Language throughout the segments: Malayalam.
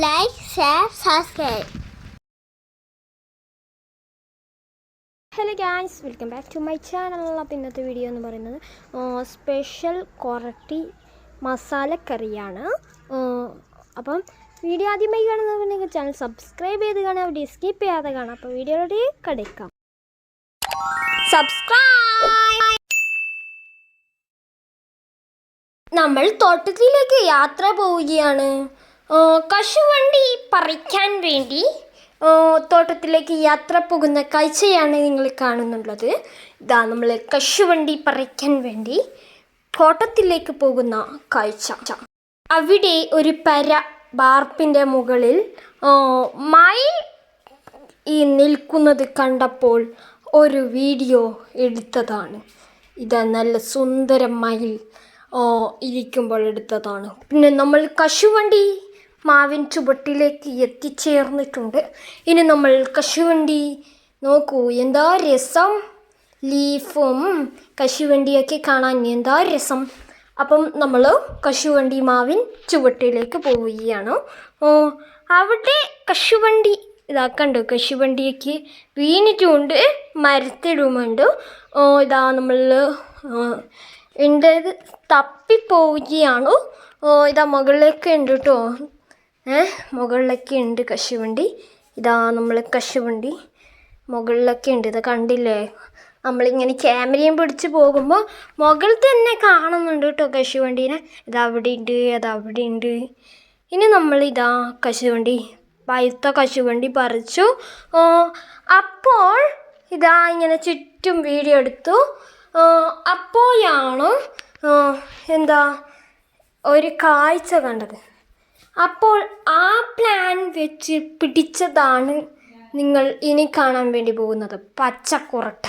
like, share, subscribe. Hello guys, welcome back to my channel. അപ്പോൾ ഇന്നത്തെ വീഡിയോ എന്ന് പറയുന്നത് സ്പെഷ്യൽ കൊറട്ടി മസാലക്കറിയാണ്. അപ്പം വീഡിയോ ആദ്യമായി കാണുന്നവരുണ്ടെങ്കിൽ ചാനൽ സബ്സ്ക്രൈബ് ചെയ്ത് കാണാം, വീഡിയോ സ്കിപ്പ് ചെയ്യാതെ കാണാം. അപ്പോൾ വീഡിയോയുടെ കടക്കാം. സബ്സ്ക്രൈബ്. നമ്മൾ തോട്ടത്തിലേക്ക് യാത്ര പോവുകയാണ്. കശുവണ്ടി പറിക്കാൻ വേണ്ടി തോട്ടത്തിലേക്ക് യാത്ര പോകുന്ന കാഴ്ചയാണ് നിങ്ങൾ കാണുന്നുള്ളത്. ഇതാ നമ്മൾ കശുവണ്ടി പറിക്കാൻ വേണ്ടി തോട്ടത്തിലേക്ക് പോകുന്ന കാഴ്ച. അവിടെ ഒരു ബാർപ്പിൻ്റെ മുകളിൽ മയിൽ നിൽക്കുന്നത് കണ്ടപ്പോൾ ഒരു വീഡിയോ എടുത്തതാണ്. ഇതാ നല്ല സുന്ദര മയിൽ ഇരിക്കുമ്പോൾ എടുത്തതാണ്. പിന്നെ നമ്മൾ കശുവണ്ടി മാവിൻ ചുവട്ടിലേക്ക് എത്തിച്ചേർന്നിട്ടുണ്ട്. ഇനി നമ്മൾ കശുവണ്ടി നോക്കൂ, എന്താ രസം, ലീഫും കശുവണ്ടിയൊക്കെ കാണാൻ എന്താ രസം. അപ്പം നമ്മൾ കശുവണ്ടി മാവിൻ ചുവട്ടിലേക്ക് പോവുകയാണ്. അവിടെ കശുവണ്ടി ഇതാ കണ്ടു, കശുവണ്ടിയൊക്കെ വീണിട്ടുമുണ്ട്, മരത്തിടുമുണ്ട്. ഇതാ നമ്മൾ എൻ്റെ തപ്പിപ്പോവുകയാണ്. ഇതാ മുകളിലേക്ക് ഉണ്ട് കേട്ടോ, മുകളിലൊക്കെ ഉണ്ട് കശുവണ്ടി. ഇതാ നമ്മൾ കശുവണ്ടി മുകളിലൊക്കെ ഉണ്ട്. ഇത് കണ്ടില്ലേ, നമ്മളിങ്ങനെ ക്യാമറയും പിടിച്ച് പോകുമ്പോൾ മുകളിൽ തന്നെ കാണുന്നുണ്ട് കേട്ടോ കശുവണ്ടീനെ. ഇതവിടെ ഉണ്ട്, അതവിടെ ഉണ്ട്. ഇനി നമ്മളിതാ കശുവണ്ടി, പഴുത്ത കശുവണ്ടി പറിച്ചു. അപ്പോൾ ഇതാ ഇങ്ങനെ ചുറ്റും വീഡിയോ എടുത്തു. അപ്പോഴാണ് എന്താ ഒരു കാഴ്ച കണ്ടത്. അപ്പോൾ ആ പ്ലാൻ വെച്ച് പിടിച്ചതാണ് നിങ്ങൾ ഇനി കാണാൻ വേണ്ടി പോകുന്നത്, പച്ചക്കുറട്ട.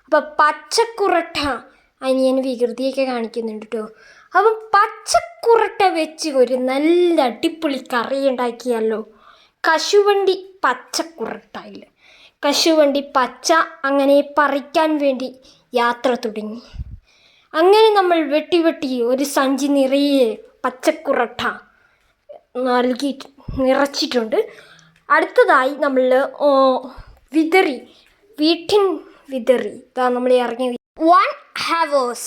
അപ്പോൾ പച്ചക്കുറട്ട അനിയൻ വികൃതിയൊക്കെ കാണിക്കുന്നുണ്ട് കേട്ടോ. അപ്പം പച്ചക്കുറട്ട വെച്ച് ഒരു നല്ല അടിപൊളി കറി ഉണ്ടാക്കിയല്ലോ. കശുവണ്ടി പച്ചക്കുറട്ടയില്ല, കശുവണ്ടി പച്ച അങ്ങനെ പറിക്കാൻ വേണ്ടി യാത്ര തുടങ്ങി. അങ്ങനെ നമ്മൾ വെട്ടി ഒരു സഞ്ചി നിറയെ പച്ചക്കുറട്ട നിറച്ചിട്ടുണ്ട്. അടുത്തതായി നമ്മൾ വീട്ടിൻ വിതറി ഇതാ നമ്മൾ ഇറങ്ങി 1 hours.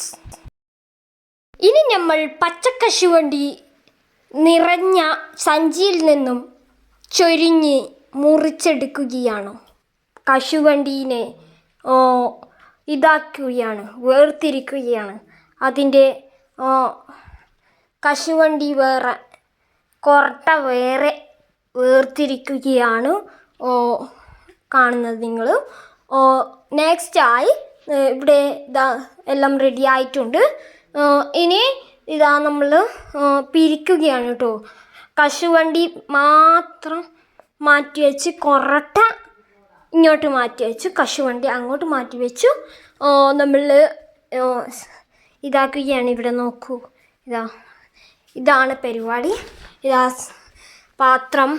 ഇനി നമ്മൾ പച്ചക്കശുവണ്ടി നിറഞ്ഞ സഞ്ചിയിൽ നിന്നും ചൊരിഞ്ഞ് മുറിച്ചെടുക്കുകയാണ്. കശുവണ്ടീനെ ഇതാക്കുകയാണ്, വേർതിരിക്കുകയാണ്. അതിൻ്റെ കശുവണ്ടി വേറെ, കൊറട്ട വേറെ വേർതിരിക്കുകയാണ് കാണുന്നത് നിങ്ങൾ. നെക്സ്റ്റായി ഇവിടെ ഇതാ എല്ലാം റെഡി ആയിട്ടുണ്ട്. ഇനി ഇതാ നമ്മൾ പിരിക്കുകയാണ് കേട്ടോ. കശുവണ്ടി മാത്രം മാറ്റി വെച്ച്, കൊറട്ട ഇങ്ങോട്ട് മാറ്റി വെച്ചു, കശുവണ്ടി അങ്ങോട്ട് മാറ്റി വെച്ചു. നമ്മൾ ഇതാക്കുകയാണ്. ഇവിടെ നോക്കൂ, ഇതാണ് പരിപാടി. ഇതാ പാത്രം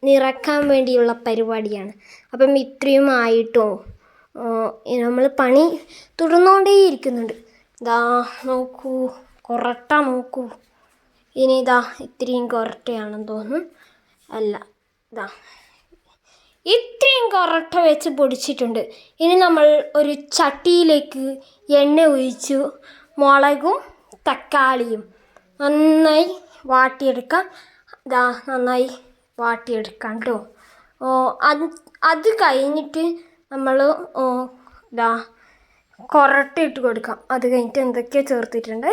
നിറക്കാൻ വേണ്ടിയുള്ള പരിപാടിയാണ്. അപ്പം ഇത്രയും ആയിട്ടോ, നമ്മൾ പണി തുടർന്നുകൊണ്ടേയിരിക്കുന്നുണ്ട്. ഇതാ നോക്കൂ, കൊറട്ട നോക്കൂ. ഇനി ഇതാ ഇത്രയും കൊറട്ടയാണെന്ന് തോന്നുന്നു, അല്ല ഇതാ ഇത്രയും കൊറട്ട വെച്ച് പൊടിച്ചിട്ടുണ്ട്. ഇനി നമ്മൾ ഒരു ചട്ടിയിലേക്ക് എണ്ണ ഒഴിച്ചു, മുളകും തക്കാളിയും നന്നായി വാട്ടിയെടുക്കാം. ഇതാ നന്നായി വാട്ടിയെടുക്കാം കേട്ടോ. അത് കഴിഞ്ഞിട്ട് നമ്മൾ ഇതാ കൊറട്ട ഇട്ട് കൊടുക്കാം. അത് കഴിഞ്ഞിട്ട് എന്തൊക്കെയോ ചേർത്തിട്ടുണ്ട്,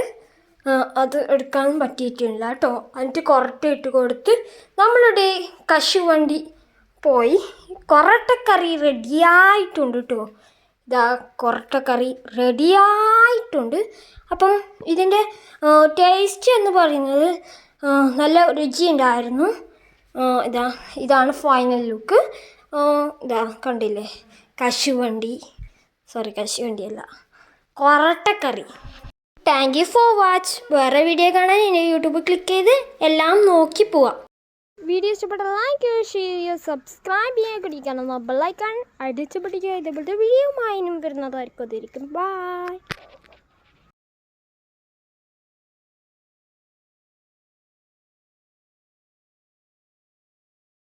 അത് എടുക്കാനും പറ്റിയിട്ടില്ല കേട്ടോ. എന്നിട്ട് കൊറട്ട ഇട്ട് കൊടുത്ത് നമ്മളുടെ കശുവണ്ടി പോയി. കൊറട്ടക്കറി റെഡിയായിട്ടുണ്ട് കേട്ടോ. ഇതാ കൊറട്ടക്കറി റെഡിയായിട്ടുണ്ട്. അപ്പം ഇതിൻ്റെ ടേസ്റ്റ് എന്ന് പറയുന്നത് നല്ല രുചിയുണ്ടായിരുന്നു. ഇതാണ് ഫൈനൽ ലുക്ക്. ഇതാ കണ്ടില്ലേ, കശുവണ്ടിയല്ല, കൊറട്ടക്കറി. Thank you for watch. വേറെ വീഡിയോ കാണാൻ ഇനി യൂട്യൂബ് ക്ലിക്ക് ചെയ്ത് എല്ലാം നോക്കി പോവാം. വീഡിയോ ഇഷ്ടപ്പെട്ട ലൈക്ക് ഷെയർ ചെയ്യുക, സബ്സ്ക്രൈബ് ചെയ്യുക, കുടിക്കണം ബെല്ലൈക്കൺ അടിച്ചു പിടിക്കുക. ഇതേപോലത്തെ വീഡിയോ വരുന്നതായിരിക്കും. ബൈ.